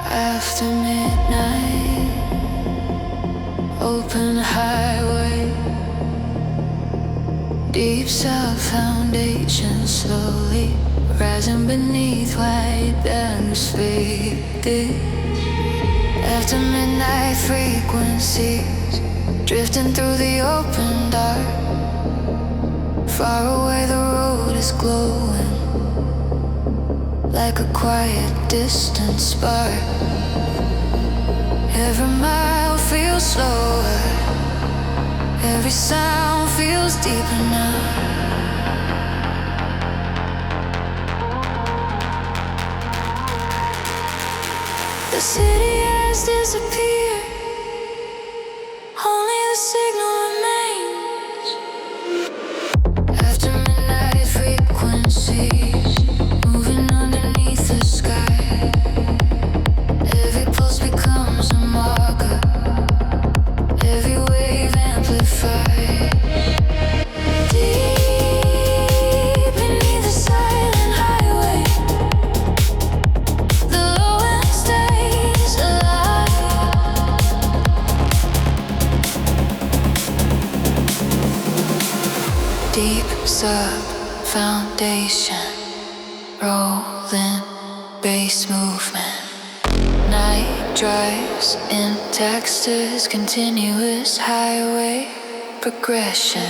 After midnight, open highway, deep south foundation slowly rising beneath white atmosphere. After midnight frequencies drifting through the open dark, far away the road is glowing like a quiet distant spark. Every mile feels slower, every sound feels deeper now. The city has disappeared, only the signal remains. After midnight frequencies moving underneath the sky, every pulse becomes a marker, every wave amplified. Deep beneath the silent highway, the low end stays alive. Deep sub foundation, rolling bass movement. Night drives in Texas, continuous highway progression.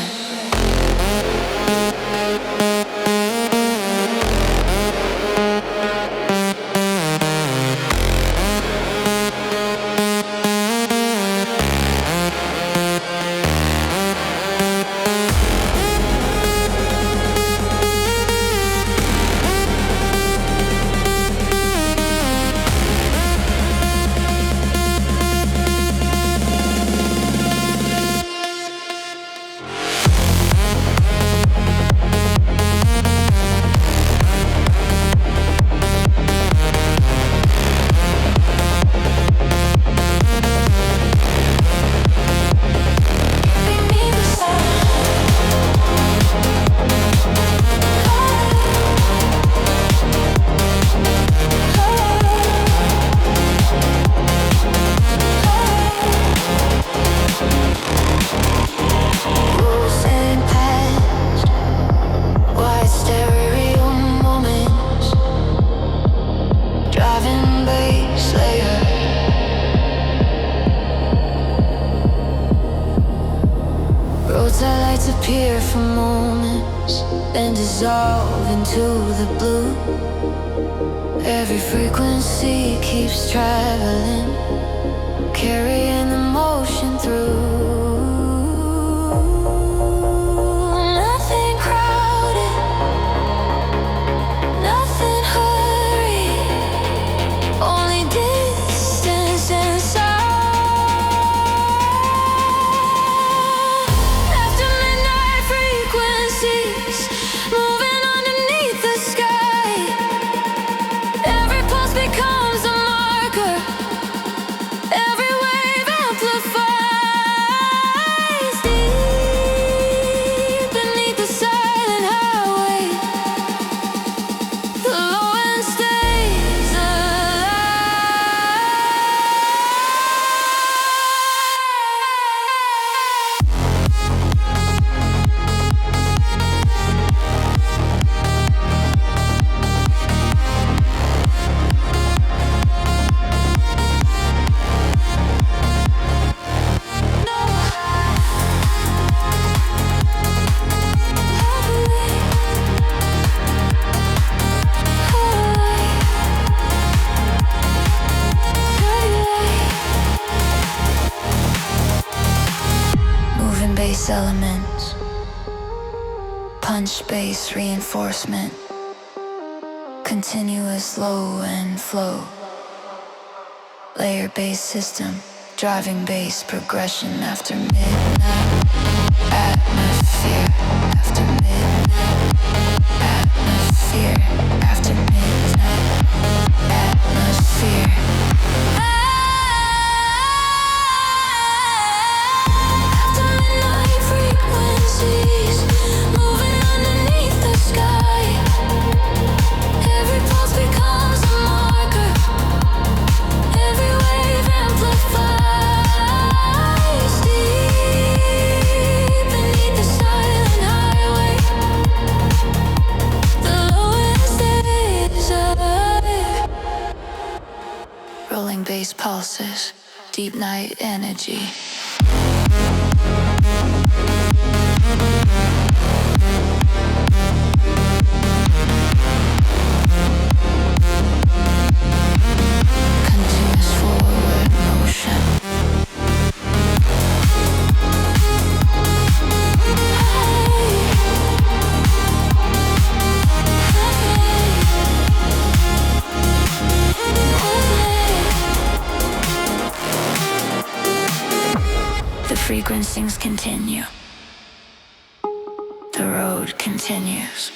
Appear for moments, then dissolve into the blue. Every frequency keeps traveling, carrying the motion through. Nothing crowded, nothing hurried, only distance and sound. Moving underneath the sky, every pulse becomes a marker, every wave amplifies. Deep beneath the silent highway, the low end stays bass elements, punch bass reinforcement, continuous low and flow, layer bass system, driving bass progression. After midnight atmosphere, after midnight atmosphere, after midnight atmosphere. Frequencies moving underneath the sky, every pulse becomes a marker, rolling bass pulses, deep night energy. Continuous forward motion. The frequencies continue. The road continues.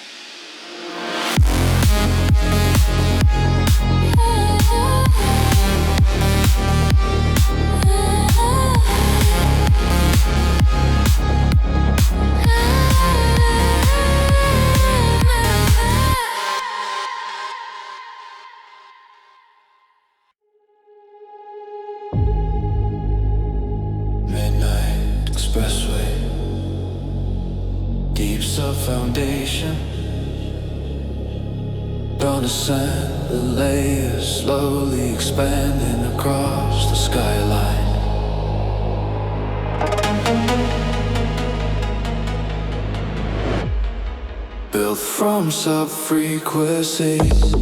Expressway, deep sub-foundation. Don't ascend the layers, slowly expanding across the skyline. Built from sub-frequencies,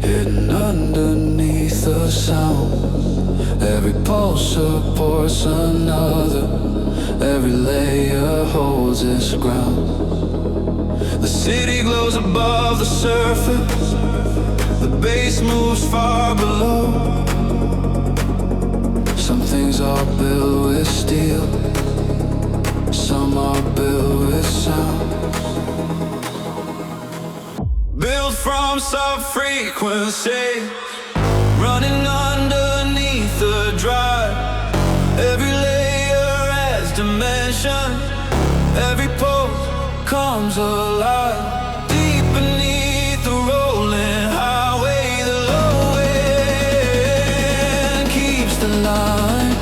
hidden underneath the sound. Every pulse supports another. Every layer holds its ground. The city glows above the surface. The bass moves far below. Some things are built with steel. Some are built with sound. Built from sub-frequency, running underneath the drive. Every dimension, every pulse comes alive. Deep beneath the rolling highway, the low end keeps the line.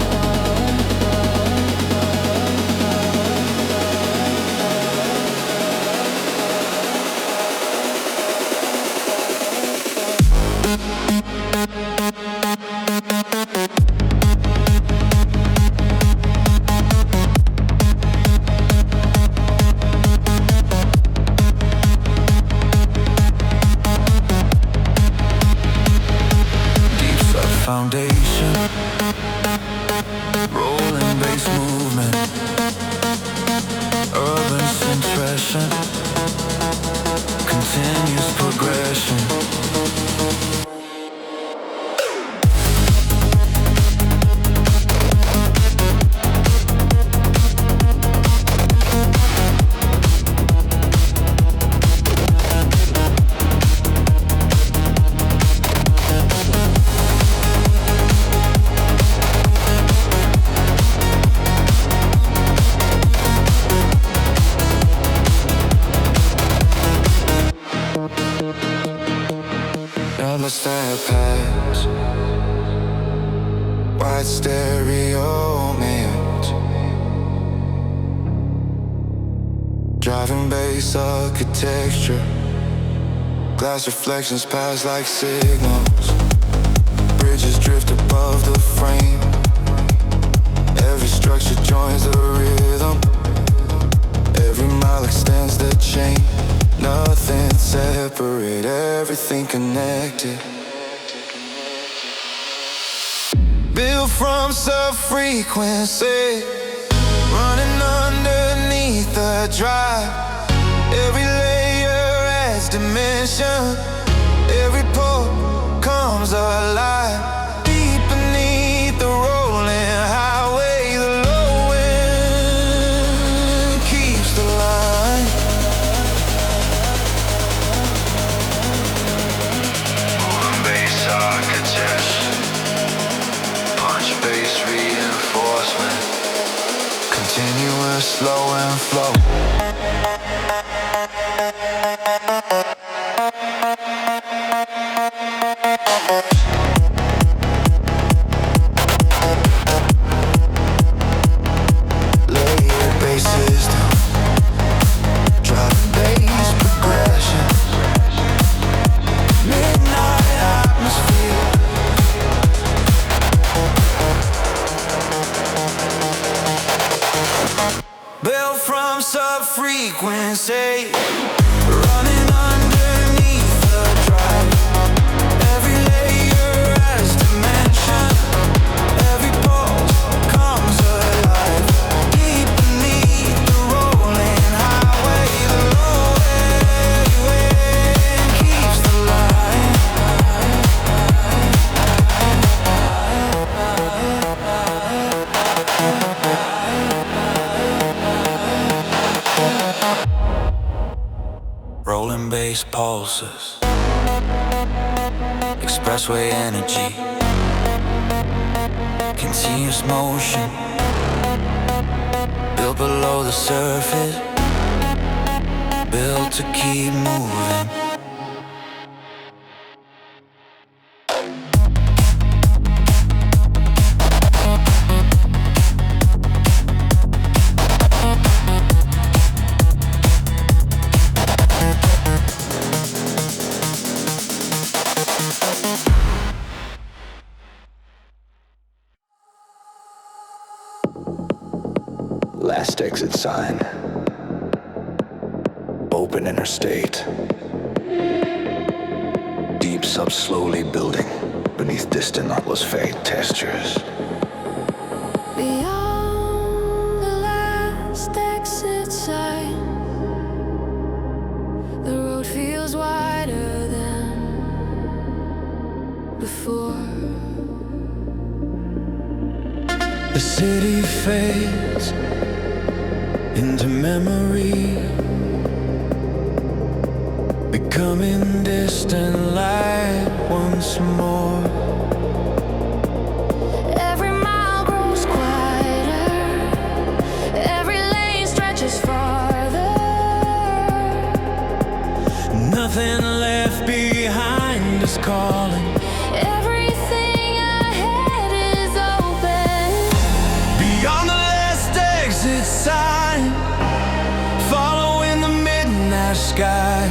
Foundation, rolling bass movement, urban centration, continuous progression. That pass, white stereo mix, driving bass architecture, glass reflections pass like signals, bridges drift above the frame, every structure joins the rhythm, every mile extends the chain. Nothing separate, everything connected. Built from sub-frequency, running underneath the drive. Every layer adds dimension. Every pore comes alive. Deep beneath the rolling highway, the low end keeps the line. Architecture, punch bass reinforcement, continuous slow and flow. Layered bass system, driving bass progression. Midnight atmosphere, of frequency, running underneath the drive. Every layer has dimension, every pulse comes alive. Deep beneath the rolling highway, the low end keeps the line. Rolling bass pulses, expressway energy, continuous motion, built below the surface, built to keep moving. Last exit sign. Open interstate. Deep sub slowly building beneath distant nautilus fade textures. Beyond the last exit sign, the road feels wider than before. The city fades into memory, becoming distant light once more. Every mile grows quieter, every lane stretches farther. Nothing left behind is calling. Everything ahead is open. Beyond the last exit sign, following the midnight sky.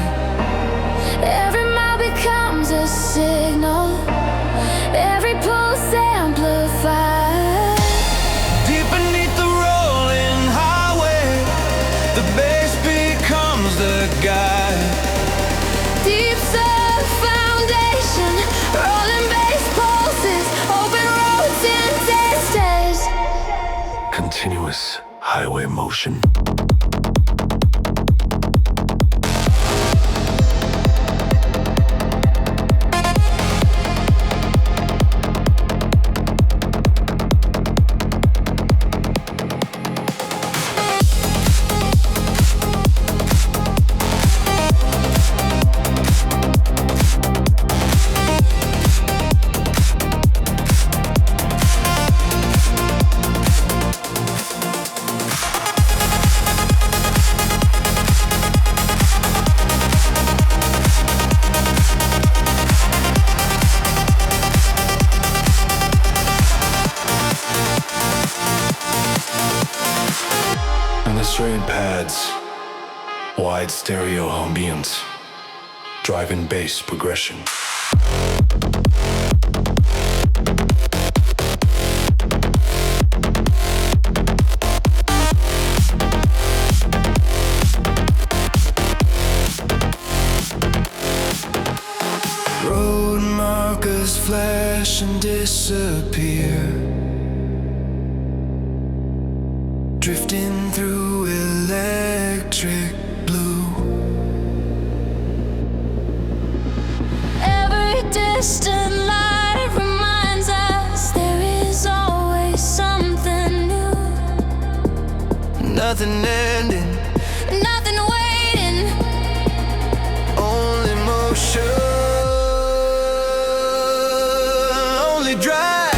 Every mile becomes a signal, every pulse amplified. Deep beneath the rolling highway, the bass becomes the guide. Deep sub foundation, rolling bass pulses, open roads and testers. Continuous highway motion. Pedestrian pads, wide stereo ambience, driving bass progression. Road markers flash and disappear, drifting through electric blue. Every distant light reminds us there is always something new. Nothing ending, Nothing waiting, only motion, only drive.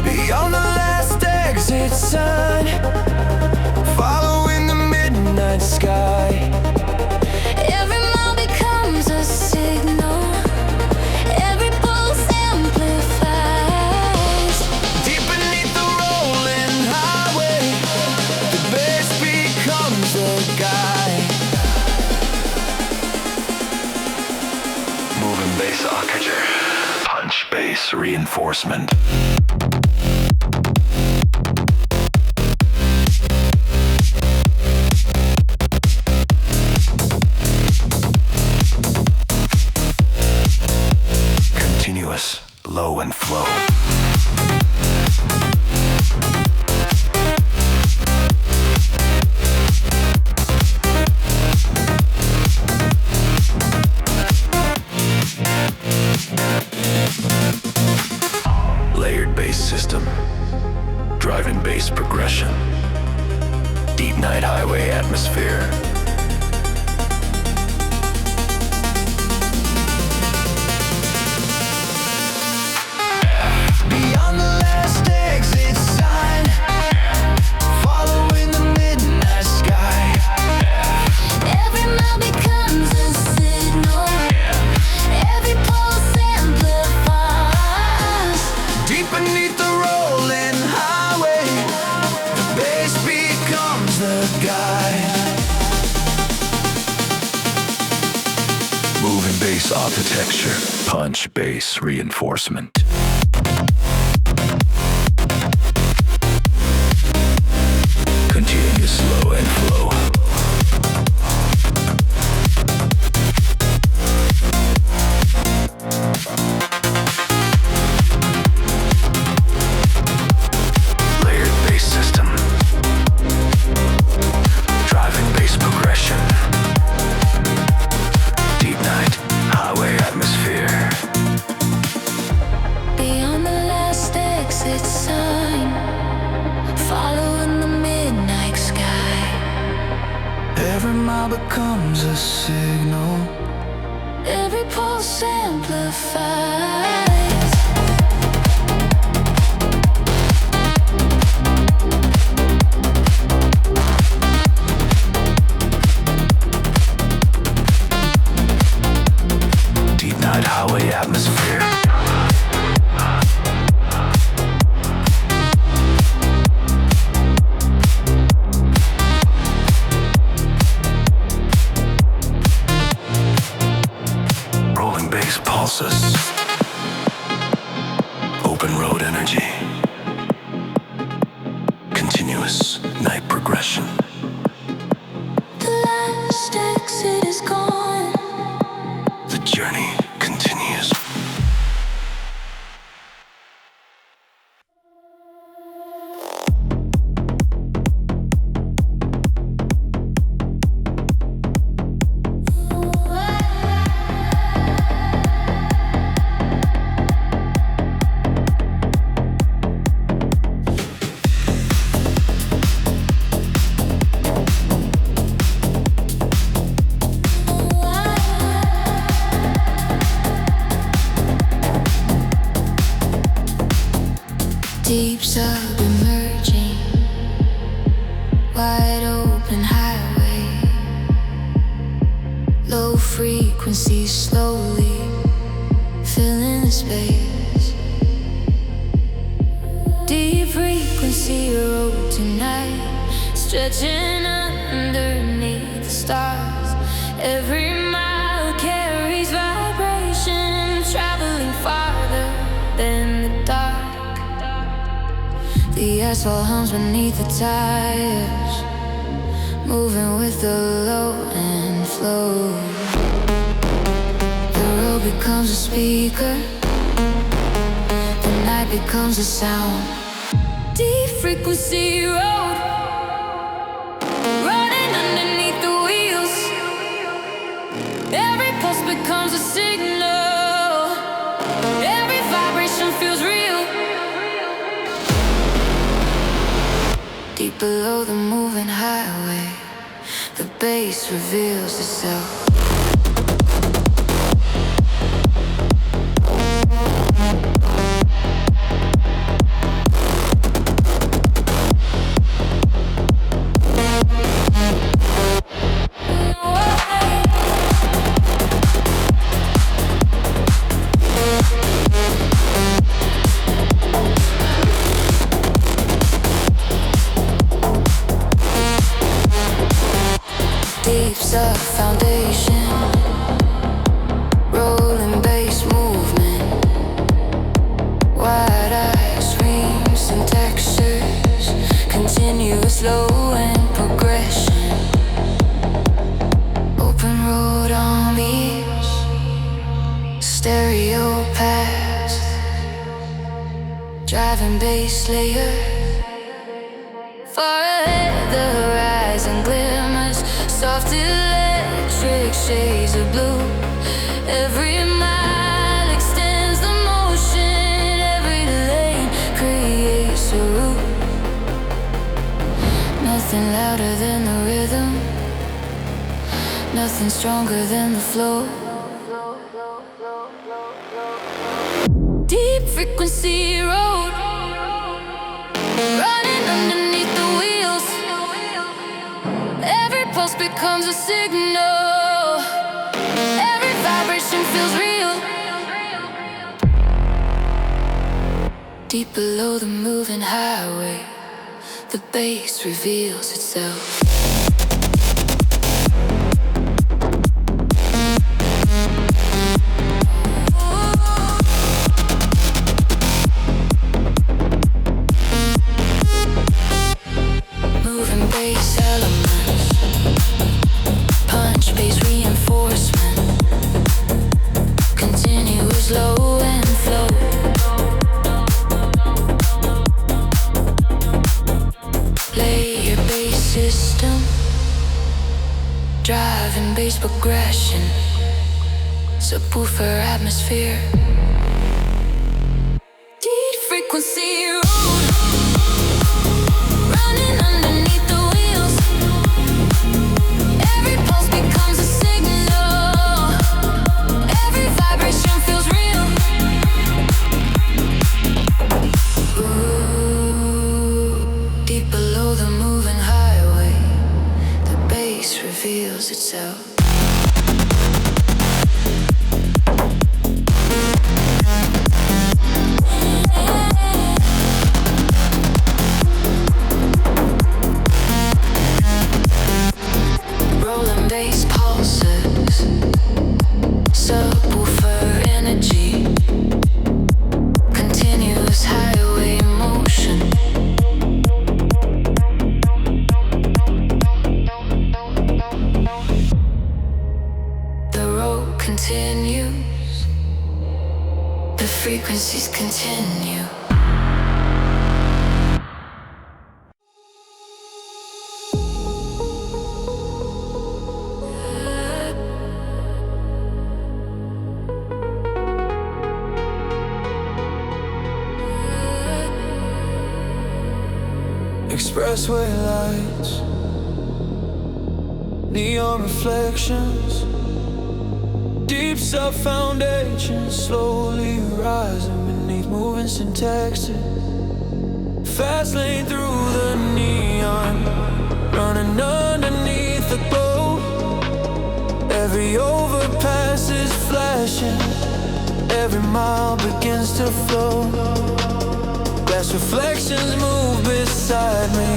Beyond the last exit sign, following the midnight bass reinforcement. Continuous low and flow. Layered bass system, driving bass progression, deep night highway atmosphere. Beyond the last exit sign, following the midnight sky. Every mile becomes a signal. Every pulse amplifies. Deep beneath the rolling highway, the bass becomes the guide. Moving bass architecture, punch bass reinforcement. Continuous low and flow. Layered bass system, driving bass progression, deep night highway atmosphere. Beyond the last exit sign, following the midnight sky. Every mile becomes a signal. Every pulse amplifies. Deep night highway atmosphere. Rolling bass pulses. Open road energy. Continuous night progression. The last exit is gone. The journey continues. Deep submerging, wide open highway. Low frequency slowly filling the space. Deep frequency road tonight, stretching underneath the stars. Every mile carries vibration, traveling farther than the dark. The asphalt hums beneath the tires, moving with the low and flow. The road becomes a speaker, the night becomes a sound. Deep frequency road, running underneath the wheels. Every pulse becomes a signal, every vibration feels real. Deep below the moving highway, the bass reveals itself. Deep sub foundation. driving bass layer. Far ahead, the horizon glimmers, soft electric shades of blue. Every mile extends the motion, every lane creates a route. Nothing louder than the rhythm, nothing stronger than the flow. Deep frequency road, running underneath the wheels. Every pulse becomes a signal, every vibration feels real. Deep below the moving highway, the bass reveals itself. Driving bass progression, subwoofer atmosphere. Deep frequency road, running underneath the wheels. Every pulse becomes a signal, every vibration feels real. Ooh, deep below the moving highway, the bass reveals itself. Rolling bass pulses, subwoofer energy, continuous highway motion. The road continues, the frequencies continue. Expressway lights, neon reflections, deep sub foundations slowly rising beneath moving syntaxes. Fast lane through the neon, running underneath the glow. Every overpass is flashing, every mile begins to flow. Glass reflections move beside me,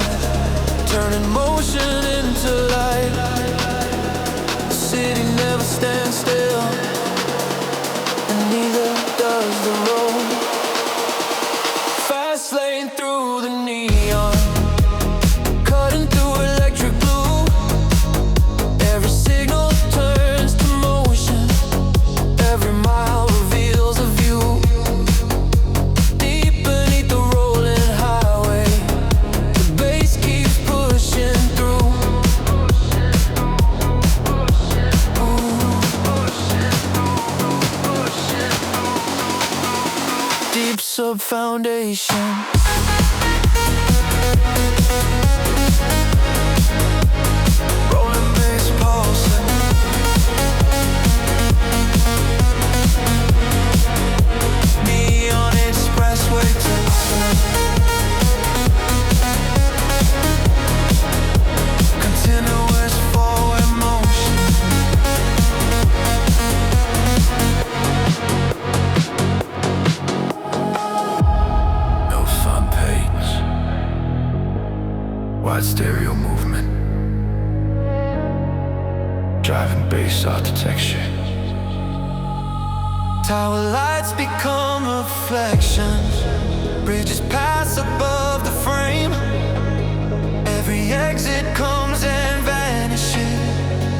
turning motion into light. The city never stands still, and neither does the road. Fast lane through the neon, cutting through electric blue. Every signal turns to motion, every mile reveals a view. Deep beneath the rolling highway, the bass keeps pushing through. Deep sub foundation, rolling bass pulsing, neon expressway texting, continuous forward motion. No front page, wide stereo movement, driving bass architecture. Tower lights become reflections, bridges pass above the frame. Every exit comes and vanishes,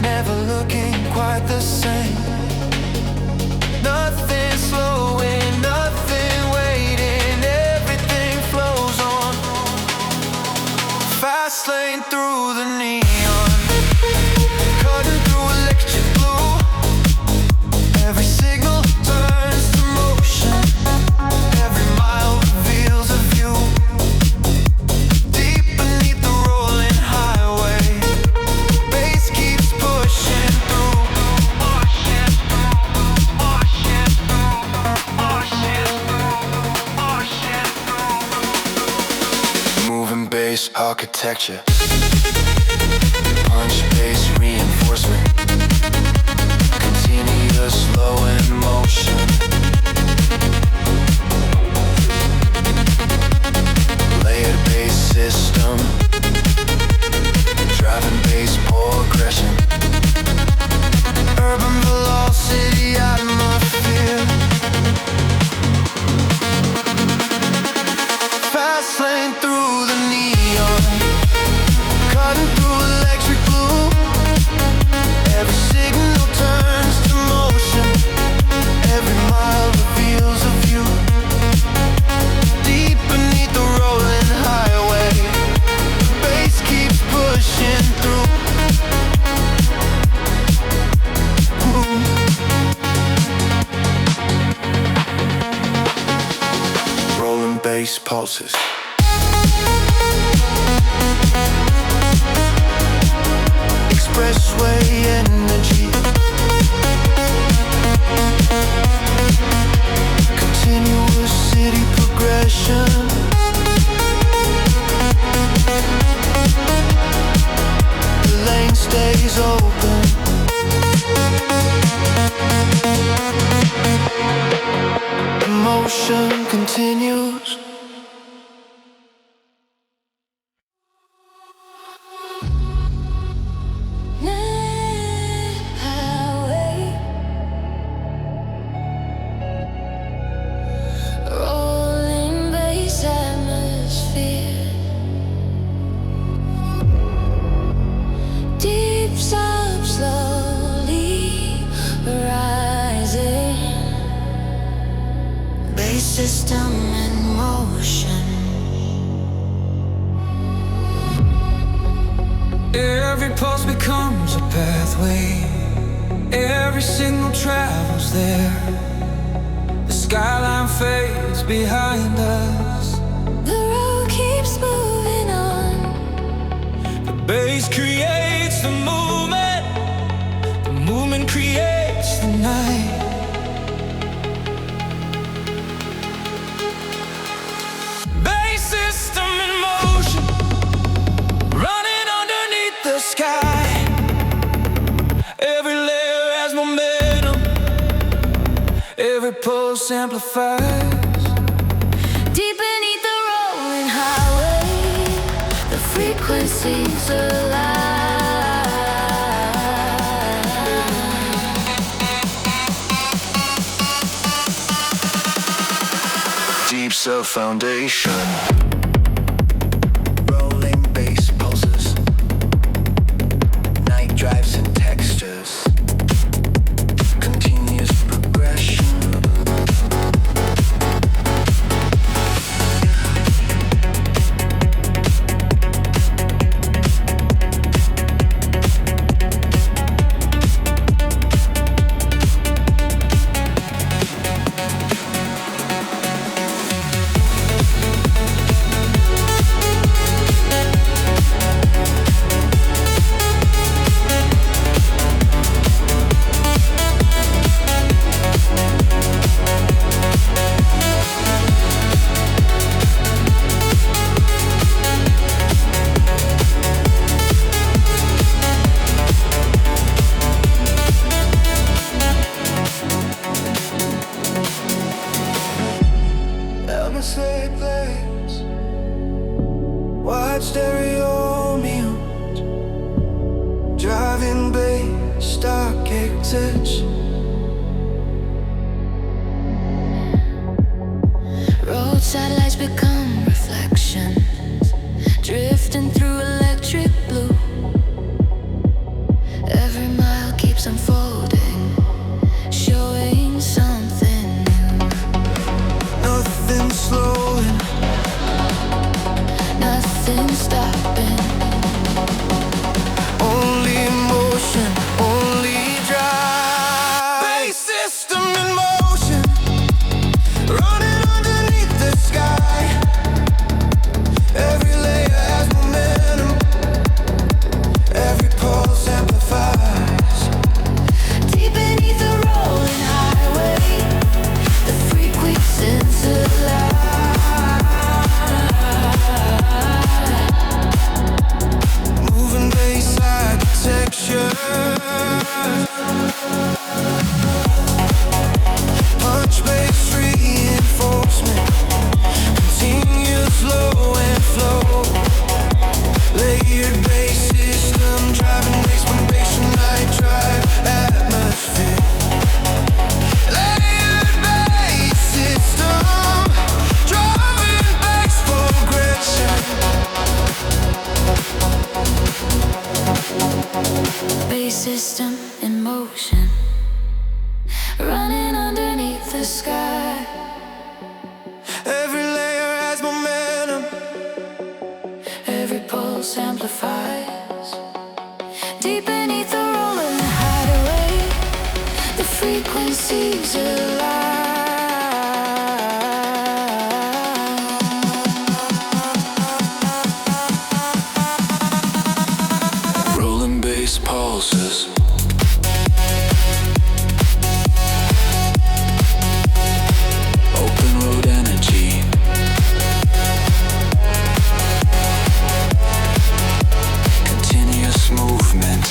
never looking quite the same. Nothing slowing, nothing waiting, everything bass architecture, punch bass reinforcement, continuous slow in motion, layered bass system, driving bass progression, urban velocity atmosphere, fast lane through the neon, cutting through electric blue. Every signal turns to motion, every mile reveals a view. Deep beneath the rolling highway, the bass keeps pushing through. Rolling bass pulses. Expressway energy, continuous city progression, the lane stays open, emotion continues. System in motion. Every pulse becomes a pathway, every signal travels there. The skyline fades behind us, The road keeps moving on. the bass creates the movement creates the night. System in motion, running underneath the sky. Every layer has momentum, every pulse amplifies. Deep beneath the rolling highway, the frequencies alive. Deep self foundation. Drives and textures, continuous progression. Wide stereo mute, driving bass, stock exits. Road satellites become reflections, drifting through electric blue. Every mile keeps unfolding, showing something new. Nothing slowing, nothing stopping. only motion, only drive. Bass system in motion, running underneath the sky. ocean, running underneath the sky. Every layer has momentum, Every pulse amplifies. Deep beneath the rolling hideaway, the frequencies alive. rolling bass pulses. Open road energy. Continuous movement.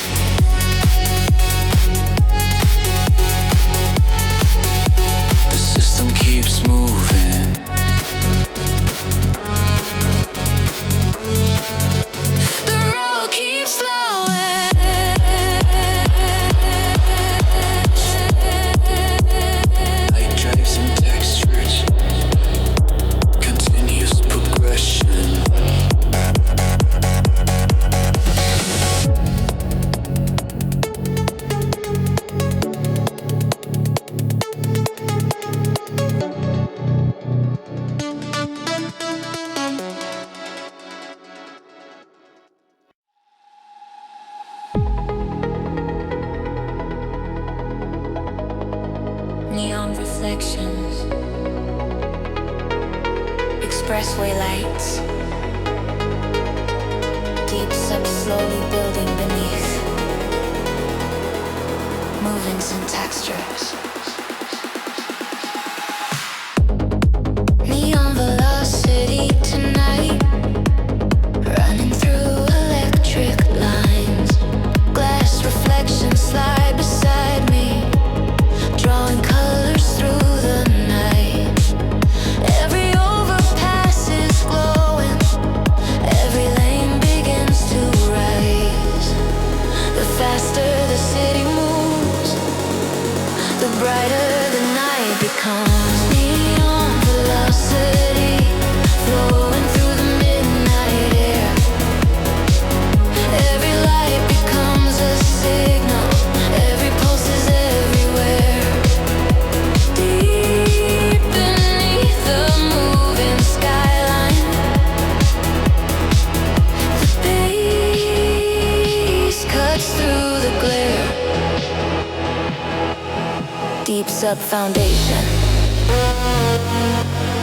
The system keeps moving. The road keeps flowing. Light drives and textures. Continuous progression. Neon reflections, expressway lights, deep sub slowly building beneath, movements and textures. Neon velocity tonight, running through electric lines, glass reflections slide beside me, drawing colors through the night. Every overpass is glowing, every lane begins to rise. The faster the city moves, the brighter the night becomes. Neon velocity, flowing through the midnight air. Every light becomes a signal, every pulse is everywhere. Deep beneath the moving skyline, the bass cuts through the glare. Deep sub foundation,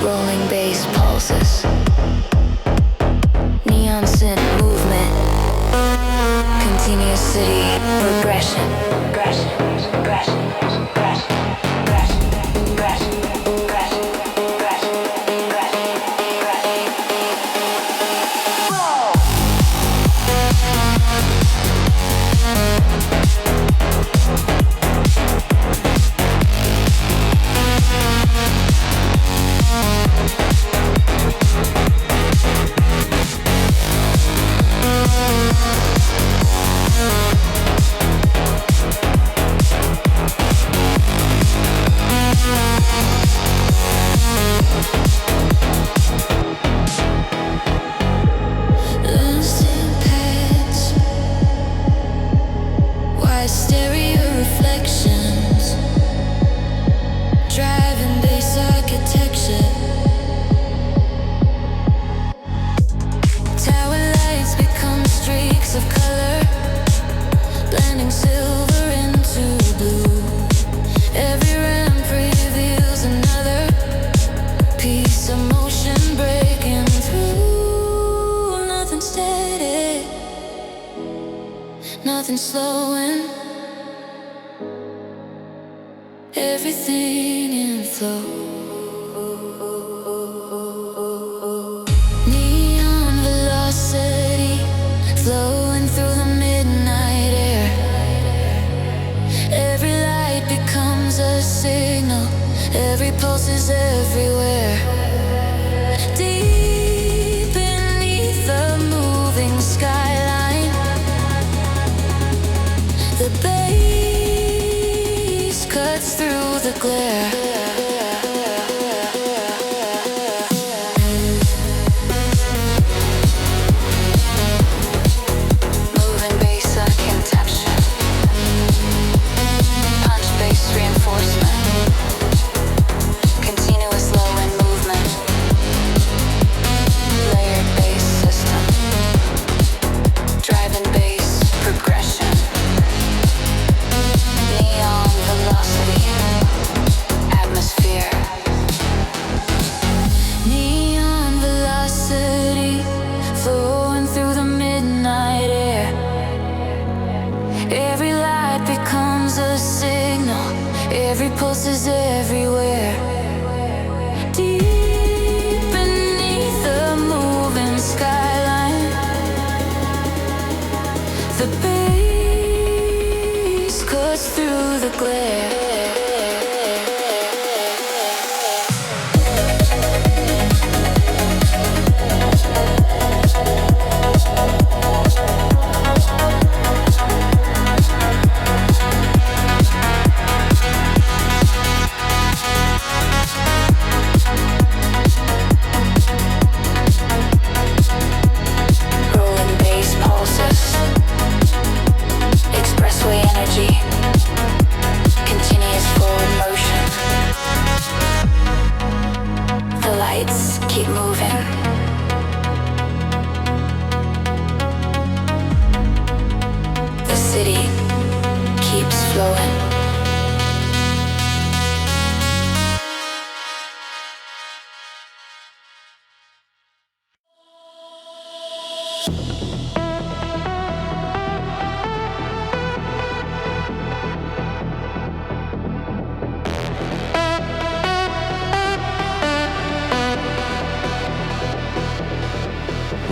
rolling bass pulses, neon synth movement, continuous city progression. Progression, progression, progression, progression, progression, progression, progression, progression, progression. Whoa! Dancing pads, wide stereo reflections, driving bass architecture. Tower lights become streaks of color, blending silver into blue. Every ramp reveals another piece of motion breaking through. Nothing steady, nothing slowing, everything in flow. Neon velocity, flowing through the midnight air. Every light becomes a signal, every pulse is everywhere. Deep beneath the moving skyline, the bass cuts through the glare. Moving bass architecture.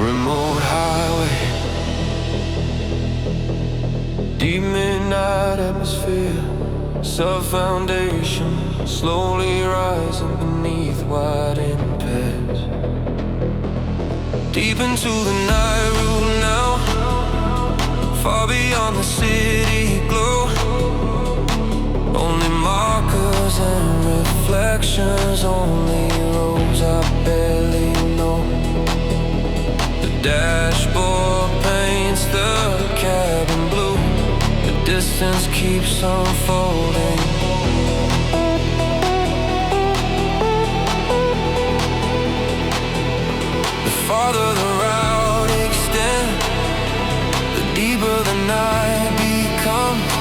remote highway, deep midnight atmosphere, sub-foundation, slowly rising beneath wide impairs. Deep into the night route now, far beyond the city glow. Only markers and reflections, only roads I barely know. The dashboard paints the cabin blue, the distance keeps unfolding. The farther the route extends, the deeper the night becomes.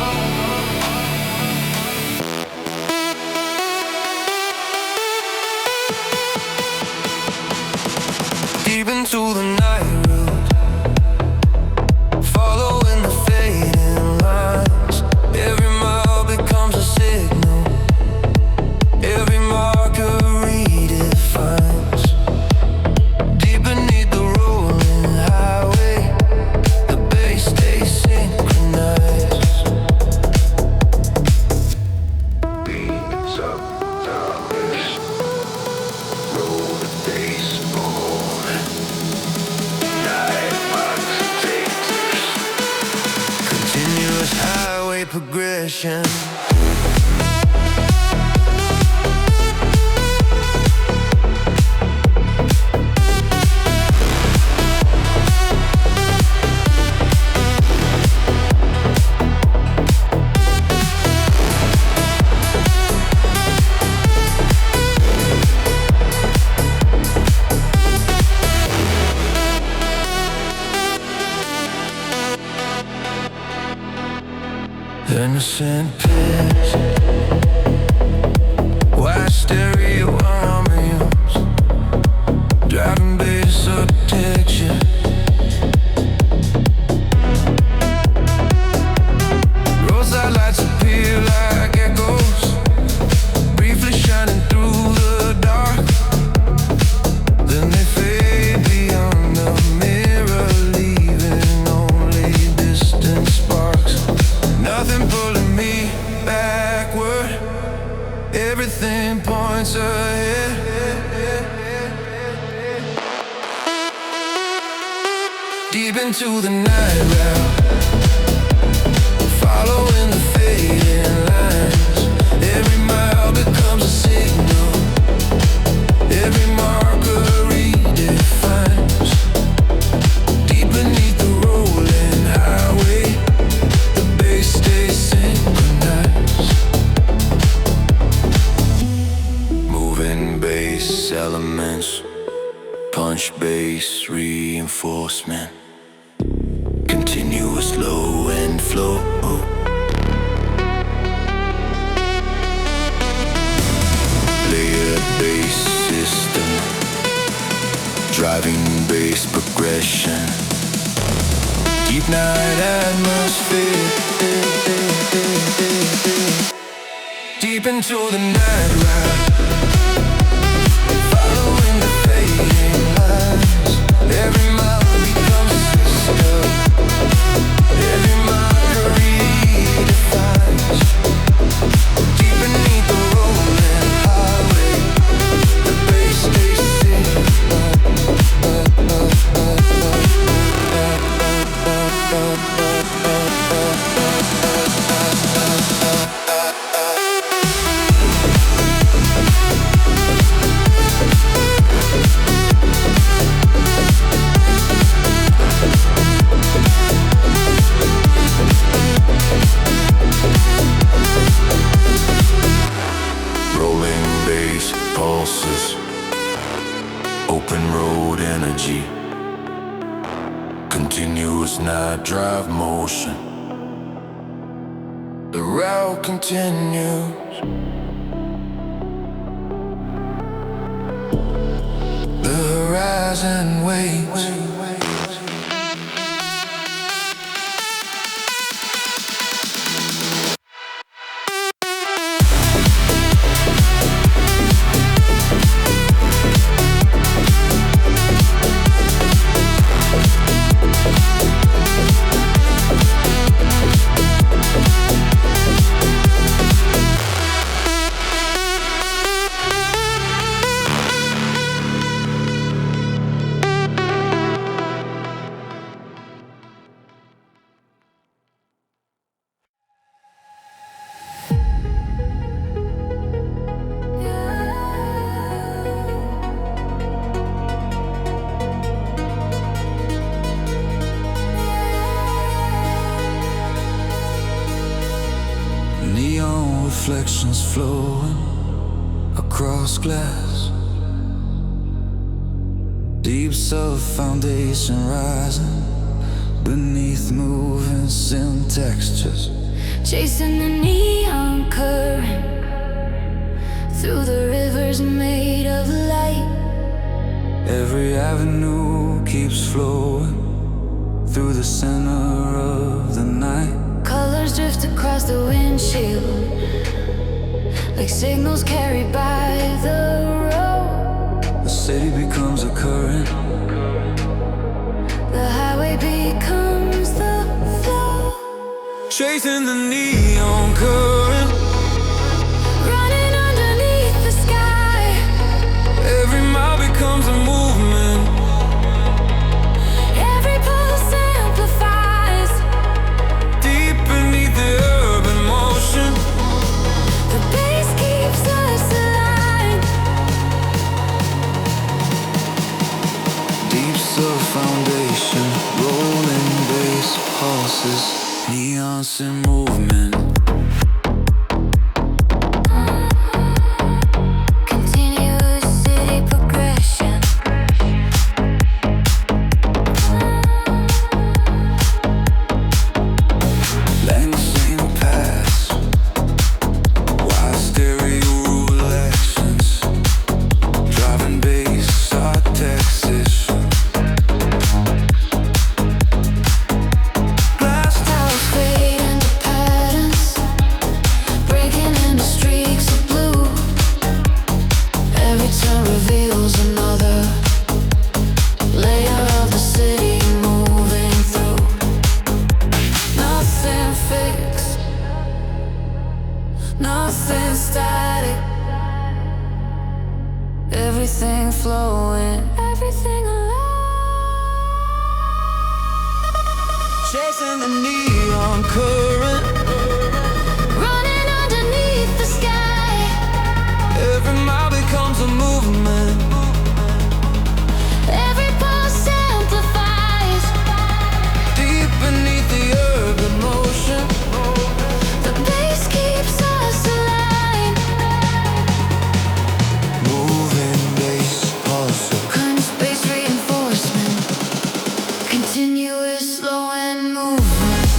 Deep into the night route, following the fading lines. Every mile becomes a signal, every marker redefines. Deep beneath the rolling highway, the bass stays synchronized. Beats up towers, road baseball, night box takers. Continuous highway progression. Innocent pitch, wide stereo ambience, driving bass architecture. Roadside lights appear like echoes, briefly shining through the dark. Then they fade beyond the mirror, leaving only distant sparks. Nothing pulling me backward, everything points ahead. Deep into the night route, following the fading lines. Every mile becomes a signal, every marker redefines. Deep beneath the rolling highway, the bass stays synchronized. Moving bass elements, punch bass reinforcement, continuous low and flow. Layered bass system, driving bass progression. Deep night atmosphere, deep into the night ride, following the fading lines. Every mile becomes a system, every marker redefines. Deep beneath the rolling highway, the bass stays rolling bass pulses, open road energy, continuous night drive motion. The route continues, the horizon waits. flowing across glass. Deep sub foundation rising beneath moving sim textures. Chasing the neon current through the rivers made of light. Every avenue keeps flowing through the center of the night. Colors drift across the windshield like signals carried by the road. The city becomes a current. The highway becomes the flow. Chasing the neon current, Running underneath the sky. every mile becomes a movement. Every pulse amplifies. Deep beneath the urban motion, The bass keeps us aligned. deep sub foundation, rolling bass pulses, neons in movement. Continuous city progression. Lancing paths, wide stereo elections, driving bass, our taxation. Glass Towers fade into patterns, breaking into streaks of blue. Every turn reveals another layer of the city moving through. Nothing fixed, nothing static. Everything flowing, everything alive. chasing the neon current, Running underneath the sky. every mile becomes a movement. Every pulse amplifies. Deep beneath the urban motion, The bass keeps us aligned. moving bass pulses. Kind of space reinforcement. Continuous slow and movement.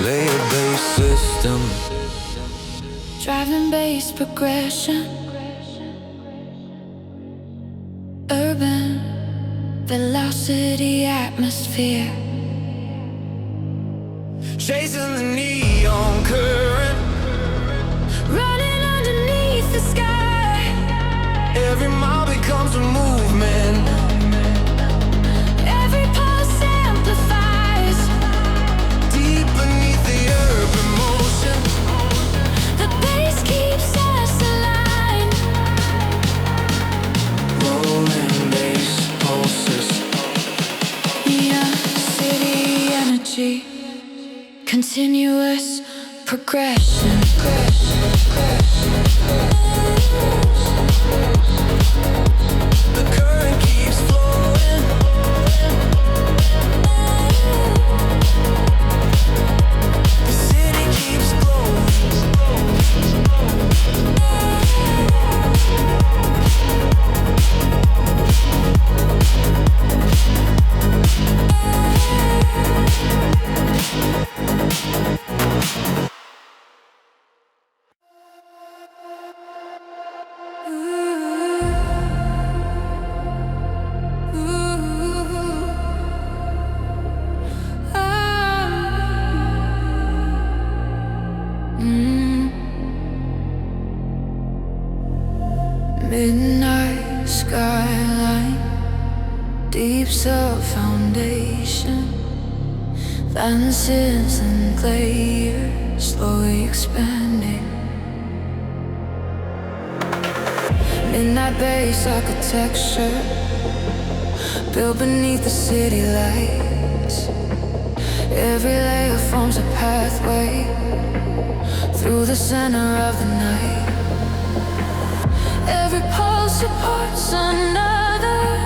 Layer bass system, Driving bass progression. Urban velocity atmosphere. chasing the neon current, Running underneath the sky. every mile becomes a movement. Every pulse amplifies. Deep beneath the urban motion, The bass keeps us aligned. rolling bass pulses. Neon city energy. Continuous progression. The current keeps flowing. The city keeps glowing. Midnight skyline, deep sub foundation, fences and layers slowly expanding. Midnight base architecture built beneath the city lights. Every layer forms a pathway through the center of the night. Every pulse supports another.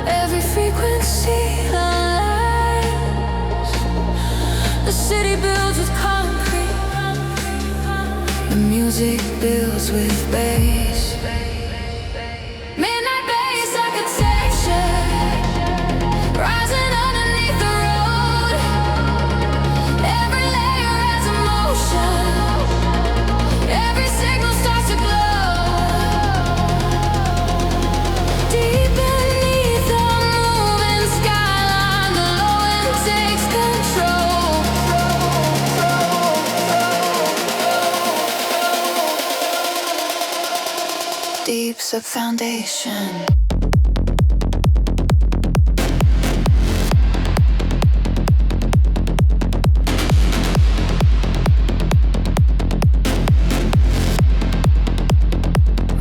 Every frequency aligns. The city builds with concrete. The music builds with bass. Midnight bass architecture rising underneath the road. Every layer adds emotion. Every signal starts to glow. Deep beneath the moving skyline, the low end takes control. Deep's a foundation.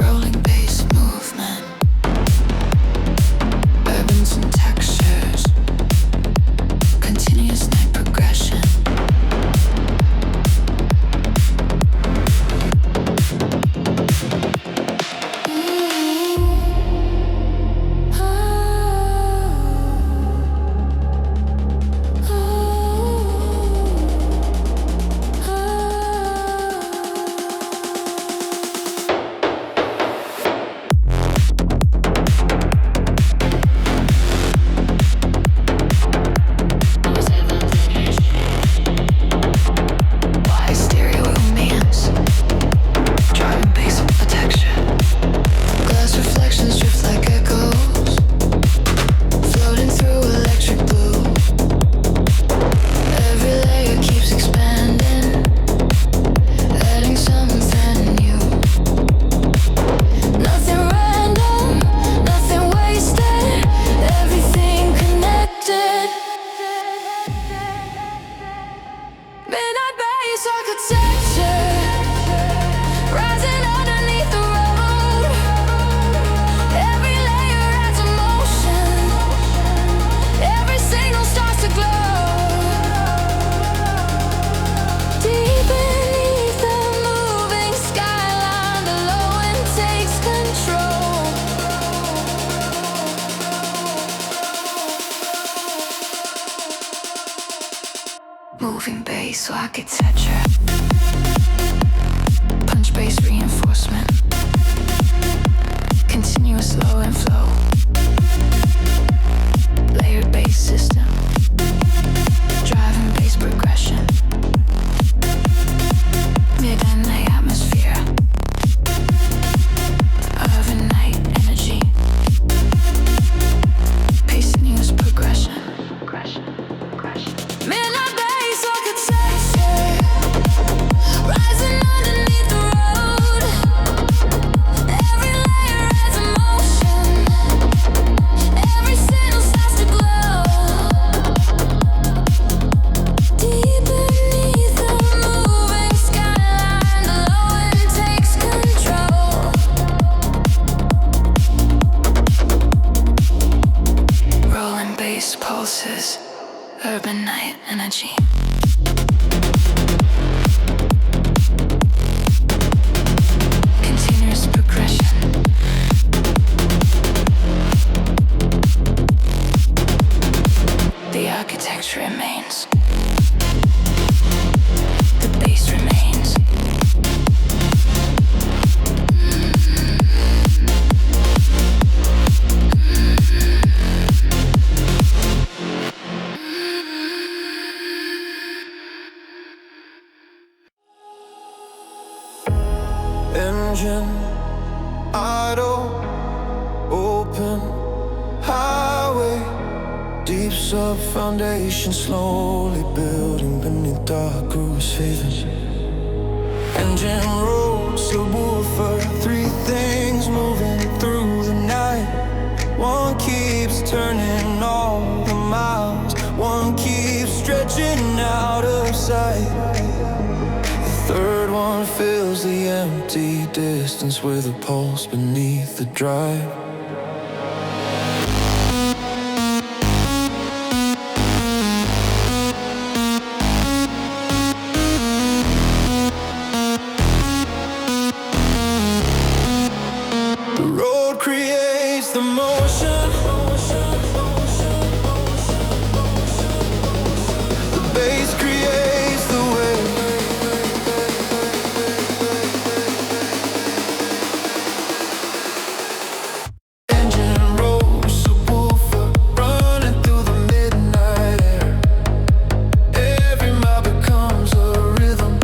Rolling bass movement, urbans and textures, continuous night progression. Why stereo romance? Driving bass with a texture. Glass reflections drift like echoes, floating through electric blue. Every layer keeps expanding, adding something new. Nothing random, nothing wasted, everything connected. Midnight bass architecture rising underneath the road. Every layer adds emotion. Every signal starts to glow. Deep beneath the moving skyline, the low end takes control. Moving bass architecture, punch bass reinforcement, continuous low and flow, layered bass system, driving bass progression, midnight atmosphere, overnight energy, continuous progression. Midnight bass architecture rising underneath the road. Every layer adds emotion. Every signal starts to glow. Deep beneath the moving skyline, the low end takes control. Rolling bass pulses, urban night energy. Continuous progression. The architecture remains. The bass remains. Engine, idle, open, highway. Deep sub foundation slowly building beneath dark grooves fading. Engine roll, subwoofer, three things moving through the night. One keeps turning all the miles, one keeps stretching out of sight. The third Everyone fills the empty distance with a pulse beneath the drive. The road creates the motion. The bass creates the wave. Engine rolls, subwoofer running through the midnight air. Every mile becomes a rhythm.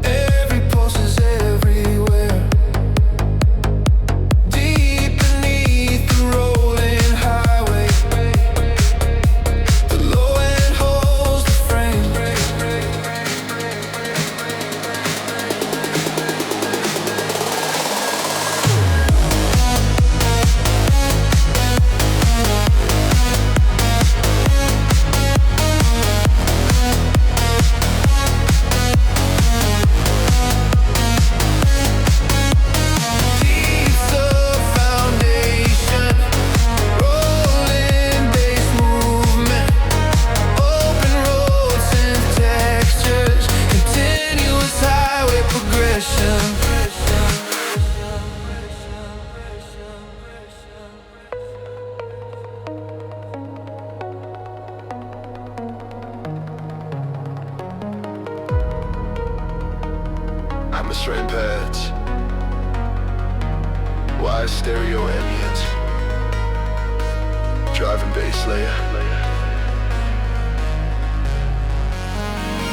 Every pulse is everywhere. Deep beneath the rolling highway, the low end holds the frame. Deep foundation, rolling bass movement, open roads and textures, continuous highway progression. I'm a straight pads, wide stereo ambient, driving bass layer.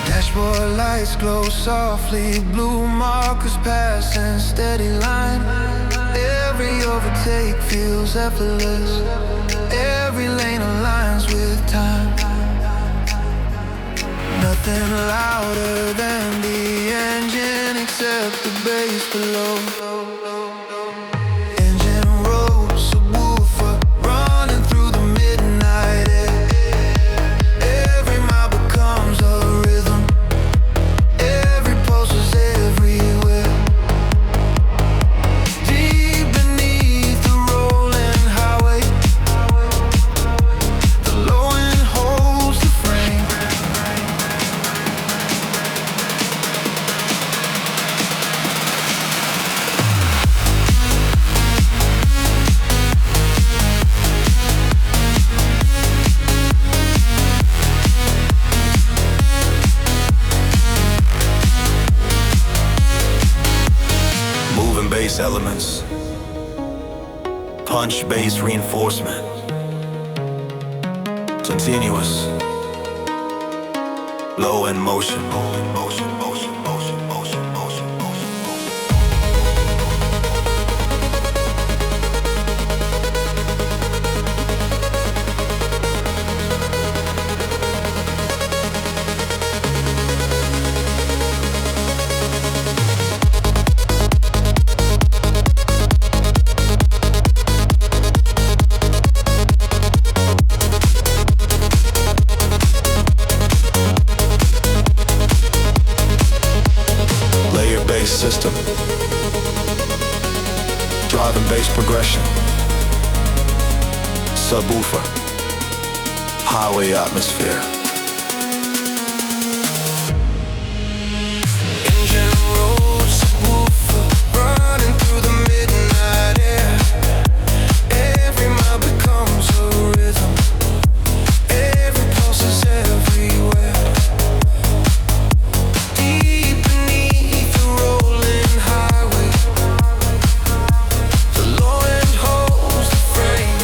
Dashboard lights glow softly, blue markers passing steady line. Every overtake feels effortless, every lane aligns with time. Nothing louder than the engine except the bass below. Engine rolls, subwoofer running through the midnight air. Every mile becomes a rhythm. Every pulse is everywhere. Deep beneath the rolling highway, the low end holds the frame. Moving bass elements, punch bass reinforcement, continuous, low end motion, motion, motion, motion, motion, motion, motion, motion. Layered bass system, driving bass progression, subwoofer, highway atmosphere. Engine rolls, subwoofer running through the midnight air. Every mile becomes a rhythm. Every pulse is everywhere. Deep beneath the rolling highway, the low end holds the frame.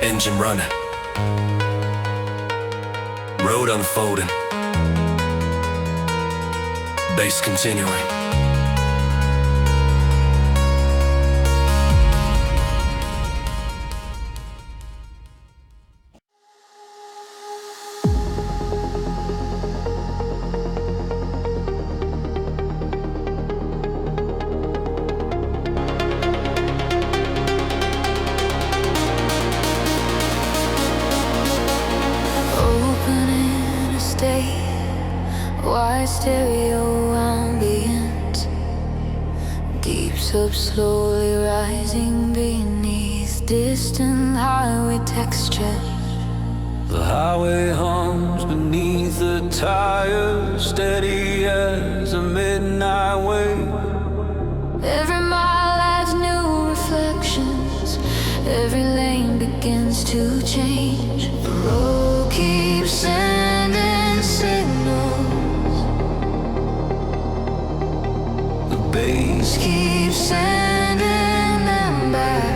Engine running, road unfolding, bass continuing. Opening a state, wide stereo ambient, deep sub slowly rising beneath distant highway texture. The highway hums beneath the tires, steady as a midnight wave. Every mile adds new reflections, every lane begins to change. The road keeps sending signals, The bass keeps sending them back.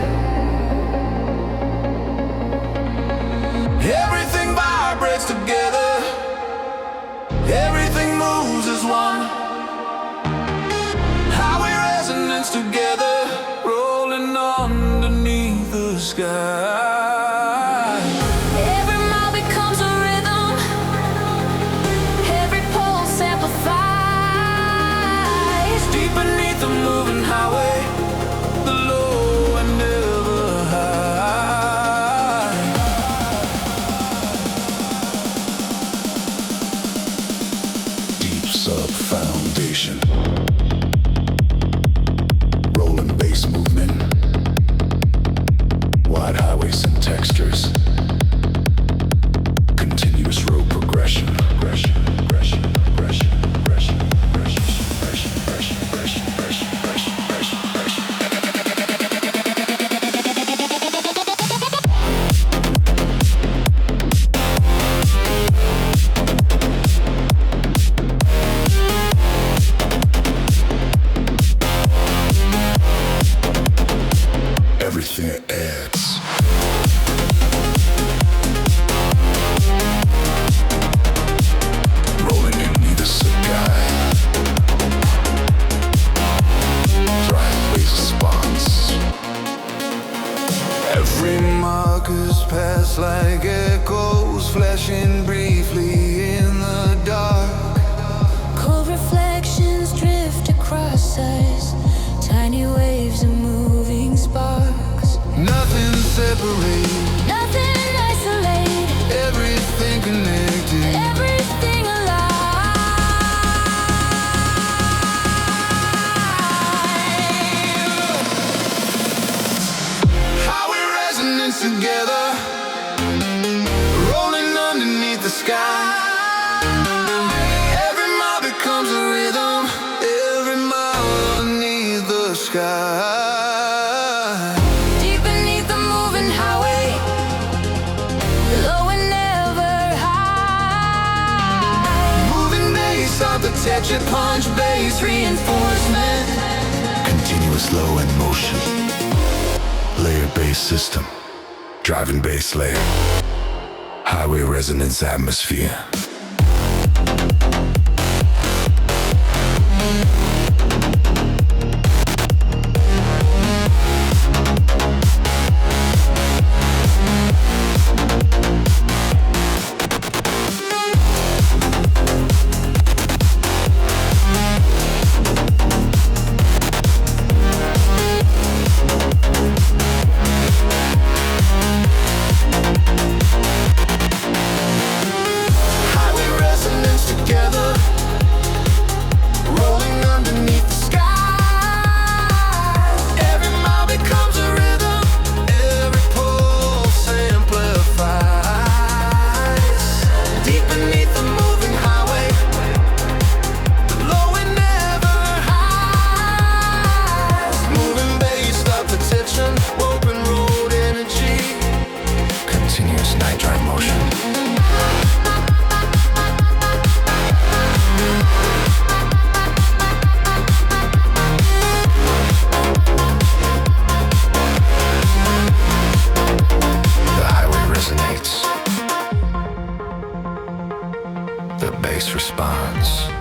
Everything vibrates together, everything moves as one. Highway resonance together, rolling underneath the sky. Every mile becomes a rhythm, every pulse amplifies. Deep beneath the moving highway, the low and never high. Deep sub foundation. Rolling bass movement. Wide highways and textures. Continuous road progression. Progression, progression, progression, progression, progression, progression, progression, progression, progression, progression, progression. Everything adds. Rolling in the sky. Drive laser spots. Every marker's pass like echoes, flashing briefly in the dark. Cold reflections drift across us, tiny waves of moving sparks. Nothing separate, Nothing isolate, everything connected. everything alive. Highway resonance together, rolling underneath the sky. Every mile becomes a rhythm, every mile underneath the sky. Deep beneath the moving highway, low and never high. Moving bass, architecture, punch bass, reinforcement. Continuous low in motion. Layer bass system. Driving bass layer. Highway resonance atmosphere. response.